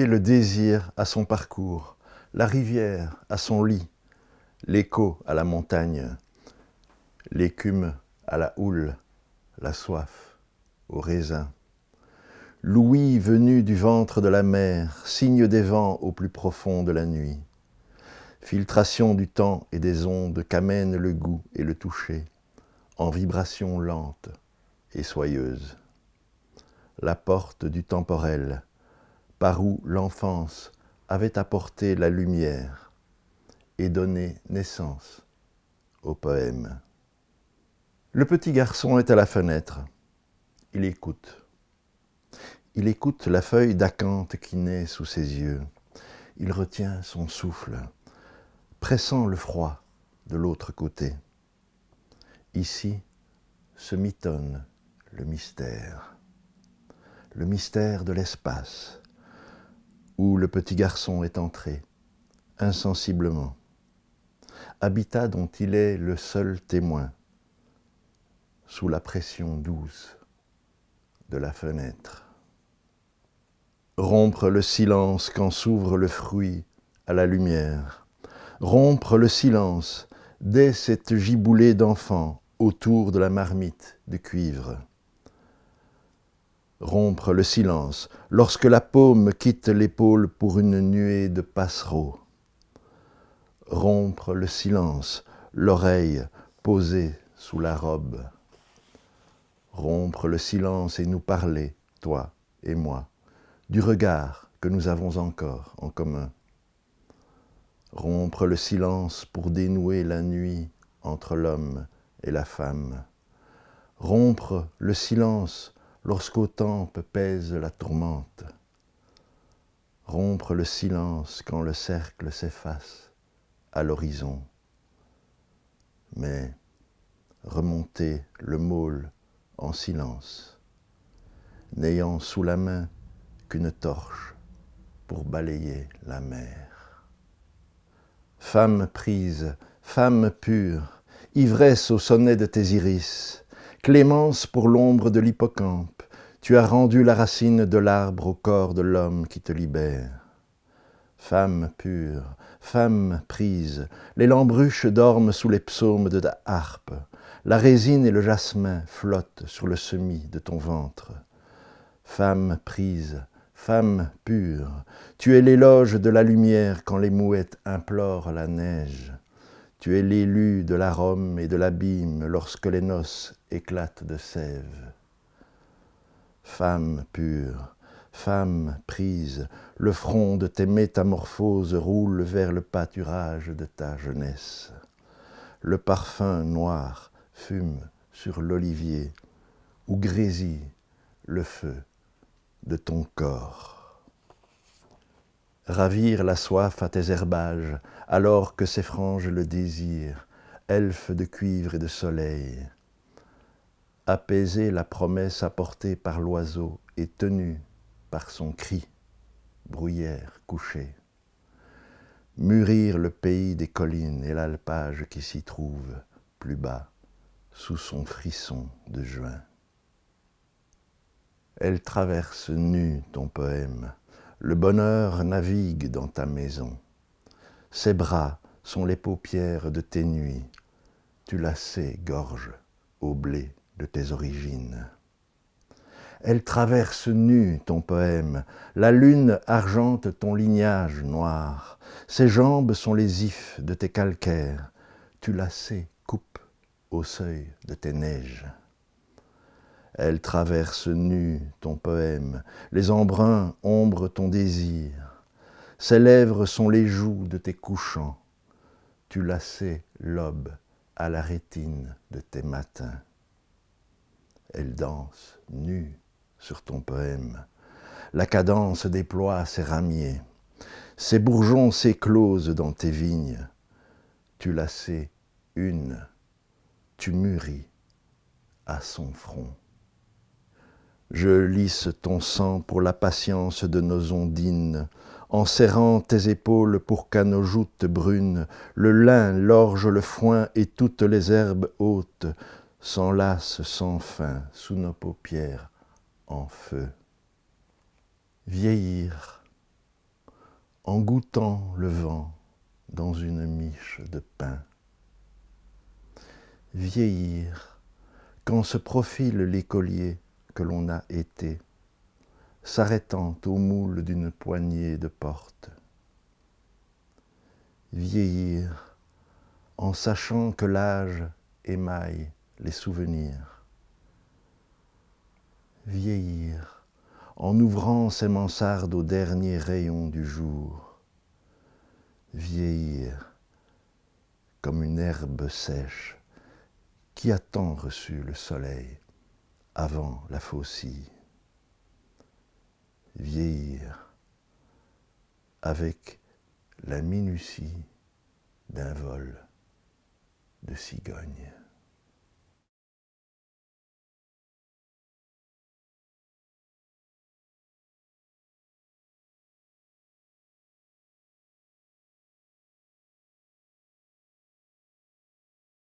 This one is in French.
Associer le désir à son parcours, la rivière à son lit, l'écho à la montagne, l'écume à la houle, la soif au raisin. L'ouïe venue du ventre de la mer, signe des vents au plus profond de la nuit. Filtration du temps et des ondes qu'amènent le goût et le toucher, en vibration lente et soyeuse. La porte du temporel, par où l'enfance avait apporté la lumière et donné naissance au poème. Le petit garçon est à la fenêtre. Il écoute. Il écoute la feuille d'acanthe qui naît sous ses yeux. Il retient son souffle, pressant le froid de l'autre côté. Ici se mitonne le mystère de l'espace, où le petit garçon est entré, insensiblement, habitat dont il est le seul témoin, sous la pression douce de la fenêtre. Rompre le silence quand s'ouvre le fruit à la lumière. Rompre le silence dès cette giboulée d'enfants autour de la marmite de cuivre. Rompre le silence lorsque la paume quitte l'épaule pour une nuée de passereaux. Rompre le silence, l'oreille posée sous la robe. Rompre le silence et nous parler, toi et moi, du regard que nous avons encore en commun. Rompre le silence pour dénouer la nuit entre l'homme et la femme. Rompre le silence lorsqu'aux tempes pèse la tourmente. Rompre le silence quand le cercle s'efface à l'horizon. Mais remonter le môle en silence, n'ayant sous la main qu'une torche pour balayer la mer. Femme prise, femme pure, ivresse au sonnet de tes iris, clémence pour l'ombre de l'hippocampe, tu as rendu la racine de l'arbre au corps de l'homme qui te libère. Femme pure, femme prise, les lambruches dorment sous les psaumes de ta harpe, la résine et le jasmin flottent sur le semis de ton ventre. Femme prise, femme pure, tu es l'éloge de la lumière quand les mouettes implorent la neige. Tu es l'élu de l'arôme et de l'abîme lorsque les noces éclatent de sève. Femme pure, femme prise, le front de tes métamorphoses roule vers le pâturage de ta jeunesse. Le parfum noir fume sur l'olivier où grésille le feu de ton corps. Ravir la soif à tes herbages, alors que s'effrange le désir, elfe de cuivre et de soleil. Apaiser la promesse apportée par l'oiseau et tenue par son cri, bruyère couchée. Mûrir le pays des collines et l'alpage qui s'y trouve, plus bas, sous son frisson de juin. Elle traverse nue ton poème, le bonheur navigue dans ta maison. Ses bras sont les paupières de tes nuits, tu la sais, gorge, au blé de tes origines. Elle traverse nue ton poème, la lune argente ton lignage noir, ses jambes sont les ifs de tes calcaires, tu la sais, coupe au seuil de tes neiges. Elle traverse nue ton poème, les embruns ombrent ton désir. Ses lèvres sont les joues de tes couchants. Tu la sais, l'aube, à la rétine de tes matins. Elle danse nue sur ton poème. La cadence déploie ses ramiers. Ses bourgeons s'éclosent dans tes vignes. Tu la sais, une, tu mûris à son front. Je lisse ton sang pour la patience de nos ondines, en serrant tes épaules pour qu'à nos joutes brunes, le lin, l'orge, le foin et toutes les herbes hautes s'enlacent sans fin sous nos paupières en feu. Vieillir, en goûtant le vent dans une miche de pain. Vieillir, quand se profile l'écolier que l'on a été, s'arrêtant au moule d'une poignée de porte. Vieillir, en sachant que l'âge émaille les souvenirs. Vieillir, en ouvrant ses mansardes aux derniers rayons du jour. Vieillir, comme une herbe sèche qui a tant reçu le soleil avant la faucille. Vieillir, avec la minutie d'un vol de cigogne.